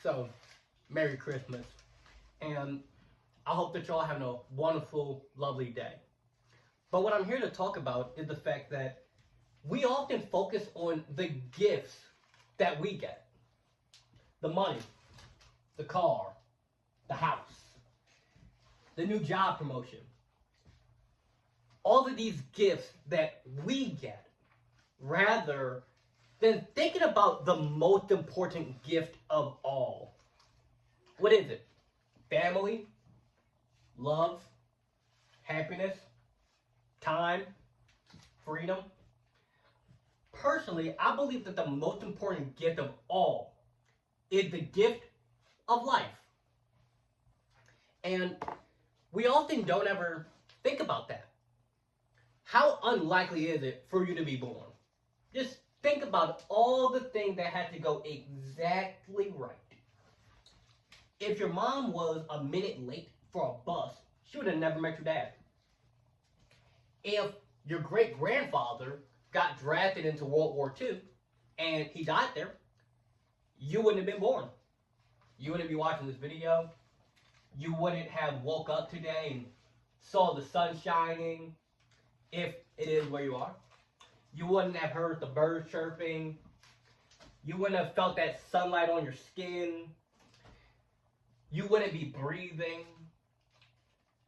So, Merry Christmas. And I hope that y'all having a wonderful, lovely day. But what I'm here to talk about is the fact that we often focus on the gifts that we get. The money, the car, the house, the new job promotion. All of these gifts that we get, rather than thinking about the most important gift of all. What is it? Family, love, happiness, time, freedom. Personally, I believe that the most important gift of all is the gift of life. And we often don't ever think about that. How unlikely is it for you to be born? Just think about all the things that had to go exactly right. If your mom was a minute late for a bus, she would have never met your dad. If your great-grandfather got drafted into World War II and he died there, you wouldn't have been born. You wouldn't be watching this video. You wouldn't have woke up today and saw the sun shining, if it is where you are. You wouldn't have heard the birds chirping. You wouldn't have felt that sunlight on your skin. You wouldn't be breathing.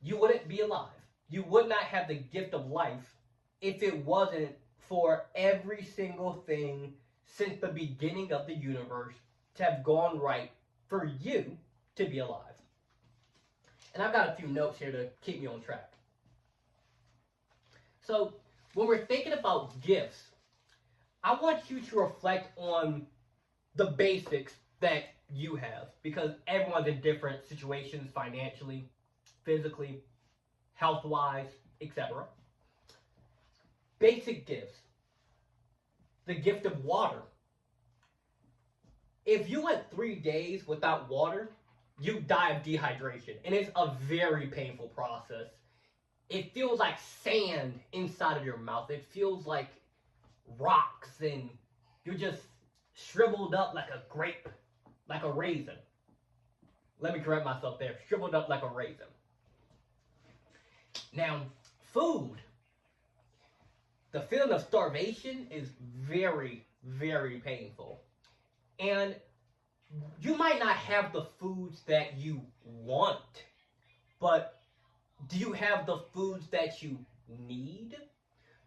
You wouldn't be alive. You would not have the gift of life if it wasn't for every single thing since the beginning of the universe to have gone right for you to be alive. And I've got a few notes here to keep me on track. So, when we're thinking about gifts, I want you to reflect on the basics that you have, because everyone's in different situations financially, physically, health-wise, etc. Basic gifts. The gift of water. If you went 3 days without water, you die of dehydration, and it's a very painful process. It feels like sand inside of your mouth. It feels like rocks, and you're just shriveled up like a grape, like a raisin. Let me correct myself there. Shriveled up like a raisin. Now, food. The feeling of starvation is very, very painful. And you might not have the foods that you want, but do you have the foods that you need?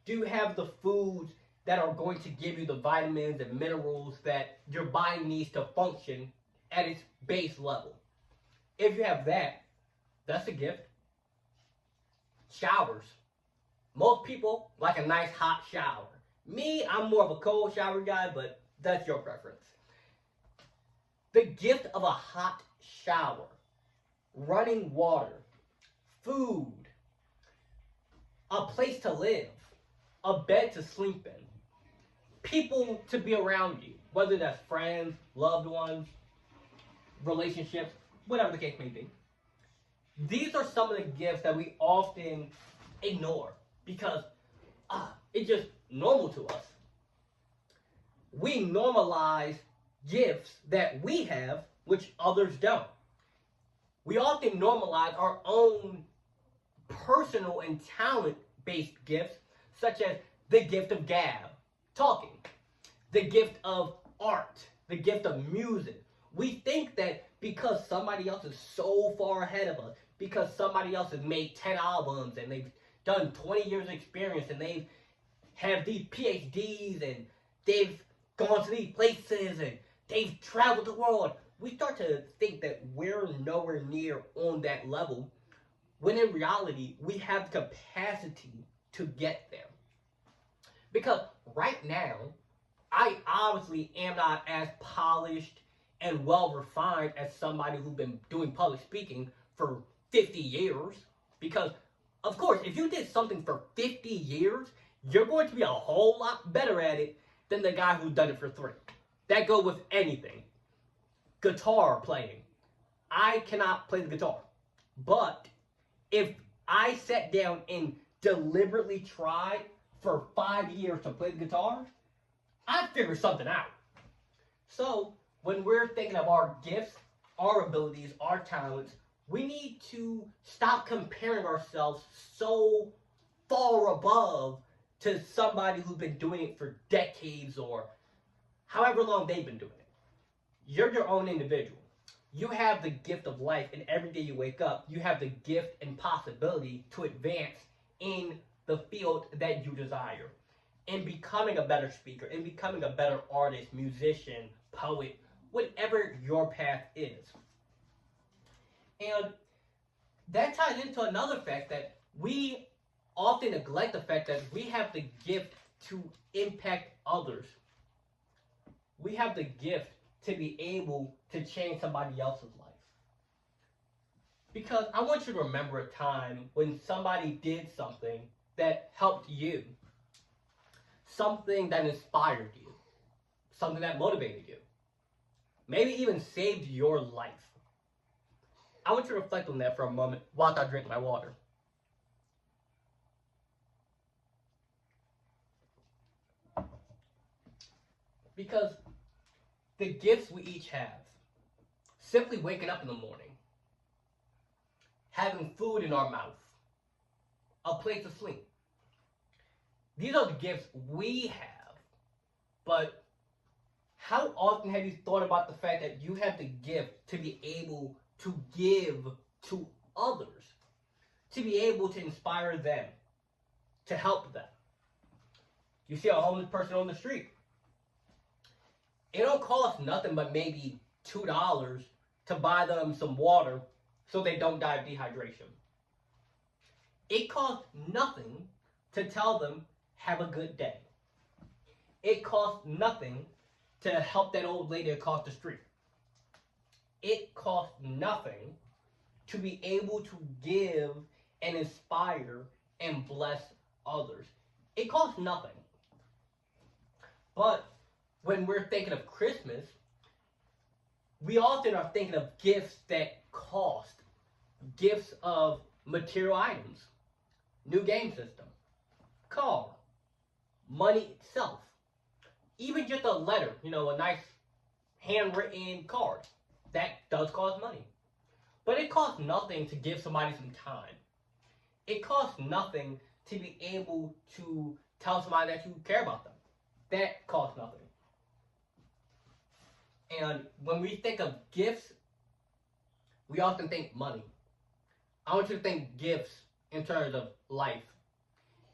Do you have the foods that are going to give you the vitamins and minerals that your body needs to function at its base level? If you have that, that's a gift. Showers. Most people like a nice hot shower. Me, I'm more of a cold shower guy, but that's your preference. The gift of a hot shower, running water, food, a place to live, a bed to sleep in, people to be around you, whether that's friends, loved ones, relationships, whatever the case may be. These are some of the gifts that we often ignore because it's just normal to us. We normalize gifts that we have, which others don't. We often normalize our own personal and talent-based gifts, such as the gift of gab, talking, the gift of art, the gift of music. We think that because somebody else is so far ahead of us, because somebody else has made 10 albums and they've done 20 years of experience and they have these PhDs and they've gone to these places and they've traveled the world, we start to think that we're nowhere near on that level, when in reality, we have the capacity to get there. Because right now, I obviously am not as polished and well-refined as somebody who's been doing public speaking for 50 years. Because, of course, if you did something for 50 years, you're going to be a whole lot better at it than the guy who's done it for 3. That goes with anything. Guitar playing. I cannot play the guitar. But if I sat down and deliberately tried for 5 years to play the guitar, I'd figure something out. So, when we're thinking of our gifts, our abilities, our talents, we need to stop comparing ourselves so far above to somebody who's been doing it for decades or however long they've been doing it. You're your own individual. You have the gift of life, and every day you wake up, you have the gift and possibility to advance in the field that you desire, in becoming a better speaker, in becoming a better artist, musician, poet, whatever your path is. And that ties into another fact that we often neglect the fact that we have the gift to impact others. We have the gift to be able to change somebody else's life. Because I want you to remember a time when somebody did something that helped you, something that inspired you, something that motivated you, maybe even saved your life. I want you to reflect on that for a moment while I drink my water. Because the gifts we each have, simply waking up in the morning, having food in our mouth, a place to sleep, these are the gifts we have. But how often have you thought about the fact that you have the gift to be able to give to others, to be able to inspire them, to help them? You see a homeless person on the street. It don't cost nothing but maybe $2 to buy them some water so they don't die of dehydration. It costs nothing to tell them, have a good day. It costs nothing to help that old lady across the street. It costs nothing to be able to give and inspire and bless others. It costs nothing. But when we're thinking of Christmas, we often are thinking of gifts that cost. Gifts of material items, new game system, car, money itself, even just a letter, a nice handwritten card. That does cost money. But it costs nothing to give somebody some time. It costs nothing to be able to tell somebody that you care about them. That costs nothing. And when we think of gifts, we often think money. I want you to think gifts in terms of life,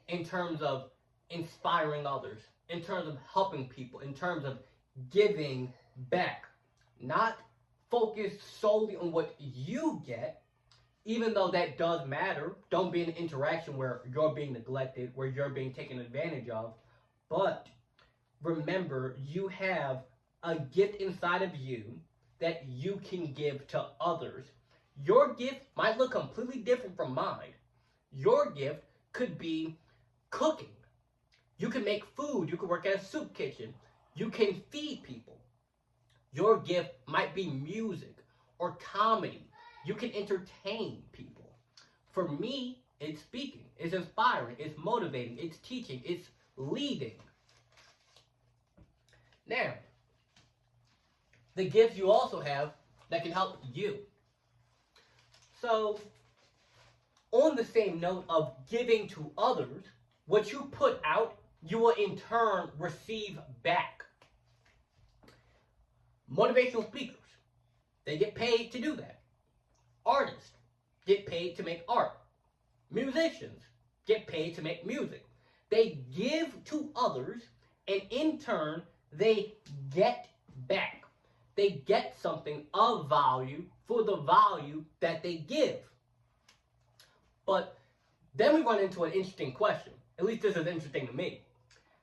in terms of inspiring others, in terms of helping people, in terms of giving back. Not focused solely on what you get, even though that does matter. Don't be in an interaction where you're being neglected, where you're being taken advantage of. But remember, you have a gift inside of you that you can give to others. Your gift might look completely different from mine. Your gift could be cooking. You can make food. You can work at a soup kitchen. You can feed people. Your gift might be music or comedy. You can entertain people. For me, it's speaking. It's inspiring. It's motivating. It's teaching. It's leading. Now, the gifts you also have that can help you. So, on the same note of giving to others, what you put out, you will in turn receive back. Motivational speakers, they get paid to do that. Artists get paid to make art. Musicians get paid to make music. They give to others, and in turn, they get back. They get something of value for the value that they give. But then we run into an interesting question. At least this is interesting to me.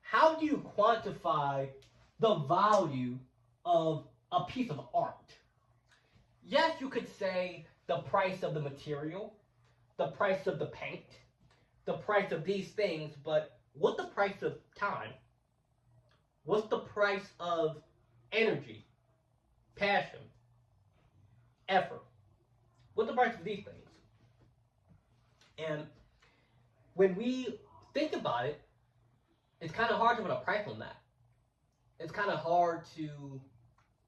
How do you quantify the value of a piece of art? Yes, you could say the price of the material, the price of the paint, the price of these things, but what's the price of time? What's the price of energy, passion, effort? What's the price of these things? And when we think about it, it's kind of hard to put a price on that. It's kind of hard to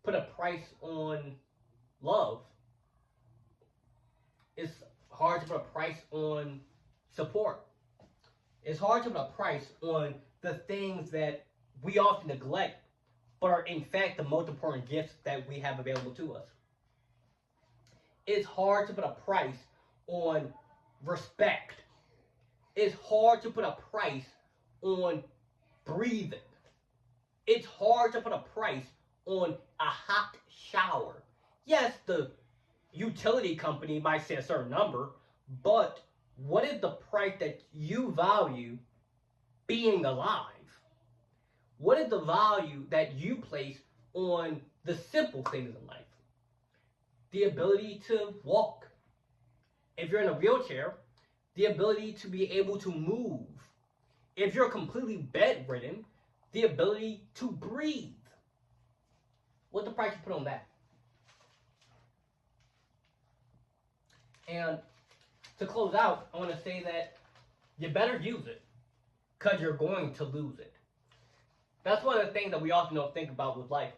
put a price on love. It's hard to put a price on support. It's hard to put a price on the things that we often neglect, but are in fact the most important gifts that we have available to us. It's hard to put a price on respect. It's hard to put a price on breathing. It's hard to put a price on a hot shower. Yes, the utility company might say a certain number, but what is the price that you value being alive? What is the value that you place on the simple things in life? The ability to walk. If you're in a wheelchair, the ability to be able to move. If you're completely bedridden, the ability to breathe. What's the price you put on that? And to close out, I want to say that you better use it, because you're going to lose it. That's one of the things that we often don't think about with life.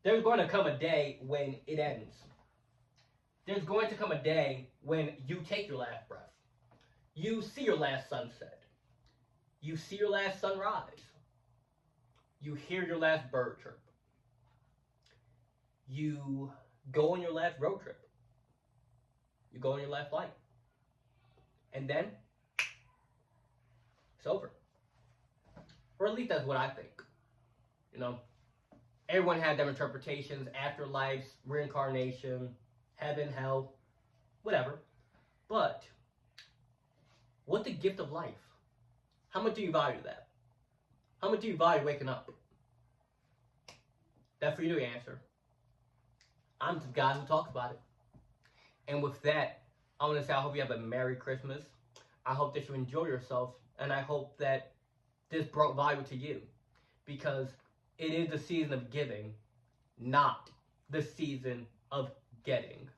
There's going to come a day when it ends. There's going to come a day when you take your last breath. You see your last sunset. You see your last sunrise. You hear your last bird chirp. You go on your last road trip. You go on your last flight. And then, it's over. Or at least that's what I think. You know, everyone had their interpretations, afterlives, reincarnation, heaven, hell, whatever. But, what's the gift of life? How much do you value that? How much do you value waking up? That's for you to answer. I'm the guy who talks about it. And with that, I want to say I hope you have a Merry Christmas. I hope that you enjoy yourself. And I hope that this brought value to you. Because it is the season of giving, not the season of getting.